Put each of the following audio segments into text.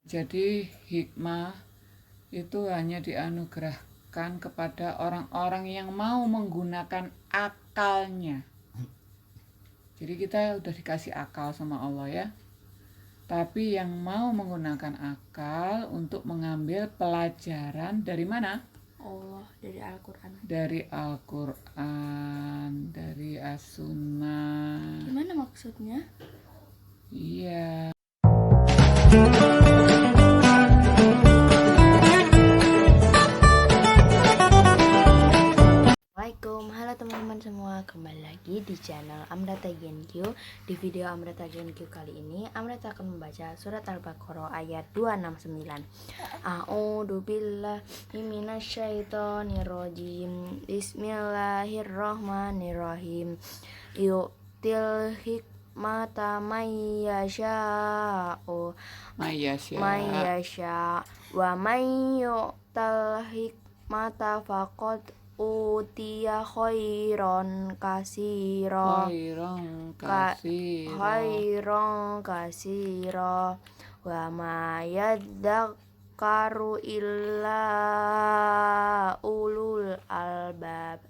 Jadi hikmah itu hanya dianugerahkan kepada orang-orang yang mau menggunakan akalnya. Jadi kita udah dikasih akal sama Allah ya. Tapi yang mau menggunakan akal untuk mengambil pelajaran dari mana? Allah, dari Al-Quran. Dari Al-Quran, dari As-Sunnah. Gimana maksudnya? Iya. Assalamualaikum, halo teman-teman semua, kembali lagi di channel Amrata Genq. Di video Amrata Genq kali ini, Amrata akan membaca surat Al-Baqarah ayat 269. A'udzu billahi minasyaitonir rajim. Bismillahirrahmanirrahim. Yu'til hikmata may yasha'u wa may yu'tal hikmata faqad utiya khairan kasira wa ma yadzakkaru illa ulul albab.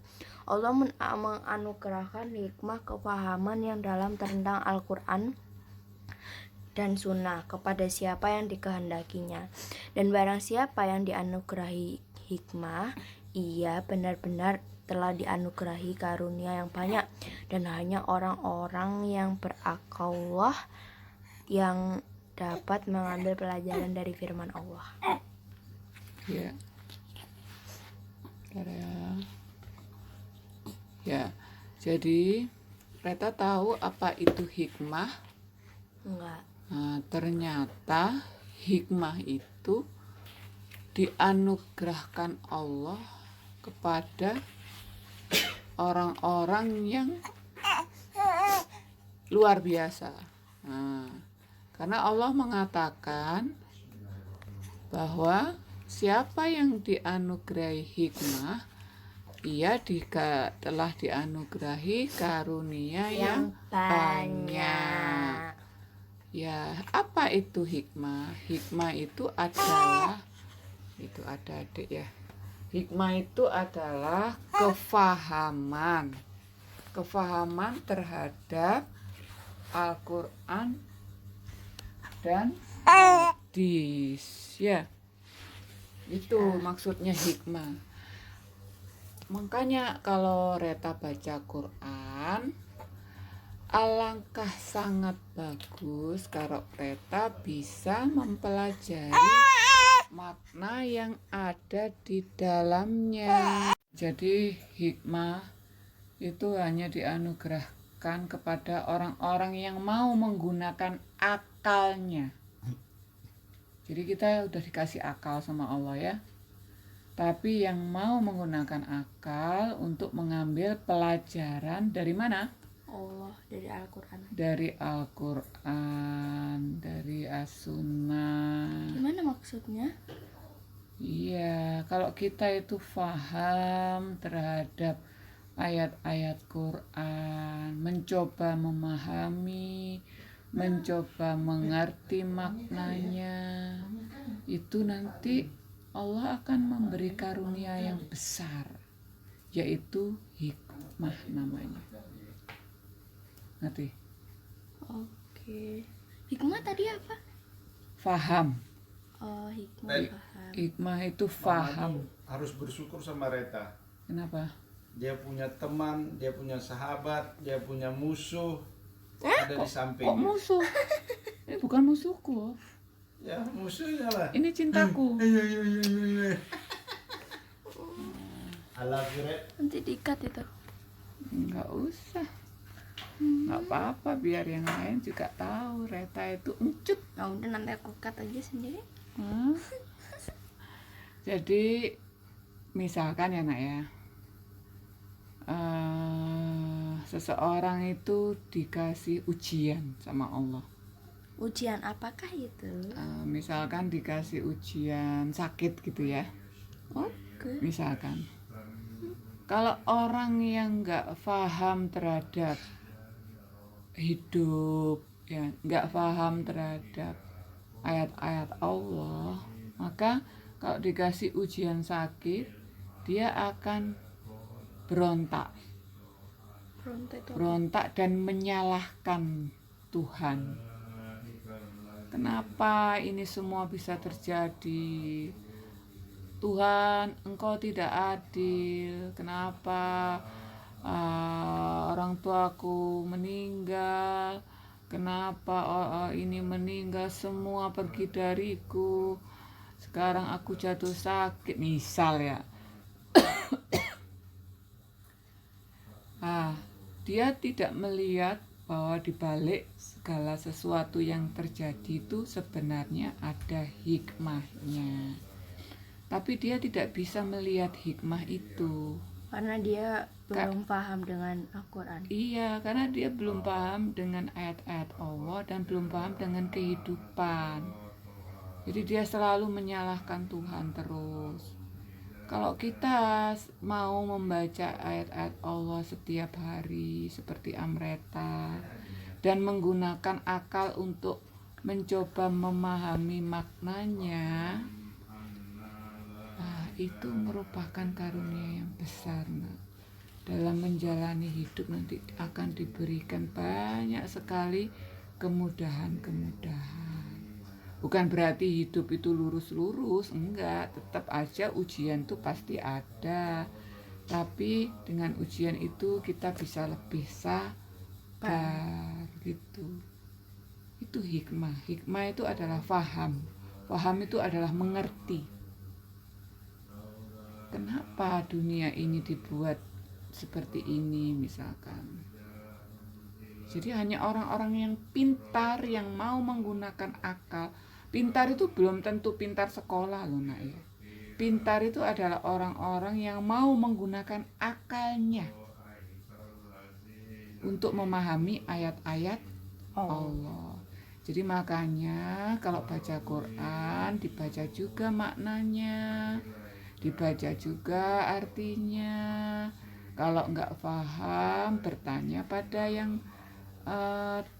Allah menganugerahkan hikmah kefahaman yang dalam tentang Al-Quran dan Sunnah kepada siapa yang dikehendakinya, dan barang siapa yang dianugerahi hikmah, ia benar-benar telah dianugerahi karunia yang banyak, dan hanya orang-orang yang berakal yang dapat mengambil pelajaran dari firman Allah. Ya. Ya. Jadi Reta tahu apa itu hikmah? Enggak. Nah, ternyata hikmah itu dianugerahkan Allah kepada orang-orang yang luar biasa. Nah, karena Allah mengatakan bahwa siapa yang dianugerahi hikmah, ia telah dianugerahi karunia yang banyak. Ya, apa itu hikmah? Hikmah itu adalah, itu ada adik ya. Hikmah itu adalah kefahaman terhadap Al-Quran dan hadis ya. Itu maksudnya hikmah. Makanya kalau Reta baca Quran, alangkah sangat bagus kalau Reta bisa mempelajari makna yang ada di dalamnya. Jadi hikmah itu hanya dianugerahkan kepada orang-orang yang mau menggunakan akalnya. Jadi kita udah dikasih akal sama Allah ya. Tapi yang mau menggunakan akal untuk mengambil pelajaran dari mana? Allah, dari Al-Quran. Dari Al-Quran, dari As-Sunnah. Gimana maksudnya? Iya, kalau kita itu paham terhadap ayat-ayat Quran, mencoba memahami, mencoba mengerti maknanya, itu nanti Allah akan memberi karunia yang besar, yaitu hikmah namanya. Ngerti? Oke. Hikmah tadi apa? Faham. Oh, hikmah paham. Hikmah itu faham. Harus bersyukur sama Reta. Kenapa? Dia punya teman, dia punya sahabat, dia punya musuh ada di sampingnya. Kok musuh? Ini bukan musuhku. Ya musuhnya lah. Ini cintaku. Alah Ret. Nanti diikat itu. Enggak usah. Enggak apa-apa, biar yang lain juga tahu Reta itu encut. Nah, udah nanti aku cut aja sendiri. Jadi misalkan ya nak ya, seseorang itu dikasih ujian sama Allah. Ujian apakah itu? Misalkan dikasih ujian sakit gitu ya. Oke. Misalkan kalau orang yang nggak paham terhadap hidup ya, nggak paham terhadap ayat-ayat Allah, maka kalau dikasih ujian sakit, dia akan berontak dan menyalahkan Tuhan. Kenapa ini semua bisa terjadi? Tuhan, Engkau tidak adil. Kenapa orang tuaku meninggal? Kenapa ini meninggal, semua pergi dariku? Sekarang aku jatuh sakit, misal ya. Dia tidak melihat bahwa di balik segala sesuatu yang terjadi itu sebenarnya ada hikmahnya. Tapi dia tidak bisa melihat hikmah itu. Karena dia belum paham dengan Al-Quran. Iya, karena dia belum paham dengan ayat-ayat Allah dan belum paham dengan kehidupan. Jadi dia selalu menyalahkan Tuhan terus. Kalau kita mau membaca ayat-ayat Allah setiap hari seperti Amreta dan menggunakan akal untuk mencoba memahami maknanya, itu merupakan karunia yang besar. Dalam menjalani hidup nanti akan diberikan banyak sekali kemudahan-kemudahan. Bukan berarti hidup itu lurus-lurus, enggak, tetap aja ujian itu pasti ada. Tapi dengan ujian itu kita bisa lebih sabar gitu. Itu hikmah. Hikmah itu adalah faham. Faham itu adalah mengerti. Kenapa dunia ini dibuat seperti ini misalkan. Jadi hanya orang-orang yang pintar yang mau menggunakan akal. Pintar itu belum tentu pintar sekolah loh nak ya. Pintar itu adalah orang-orang yang mau menggunakan akalnya untuk memahami ayat-ayat Allah. Jadi makanya kalau baca Quran dibaca juga maknanya, dibaca juga artinya. Kalau enggak paham bertanya pada yang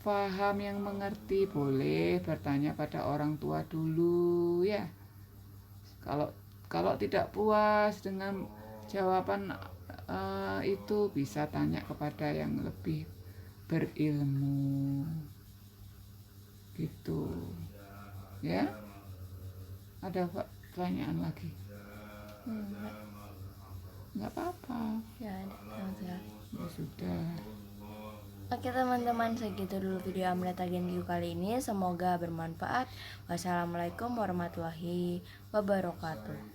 paham, yang mengerti. Boleh bertanya pada orang tua dulu ya. Kalau tidak puas dengan jawaban itu bisa tanya kepada yang lebih berilmu gitu ya. Ada pertanyaan lagi? Nggak apa-apa Ya, ya sudah. Oke teman-teman, segitu dulu video Amreta Gen You kali ini. Semoga bermanfaat. Wassalamualaikum warahmatullahi wabarakatuh.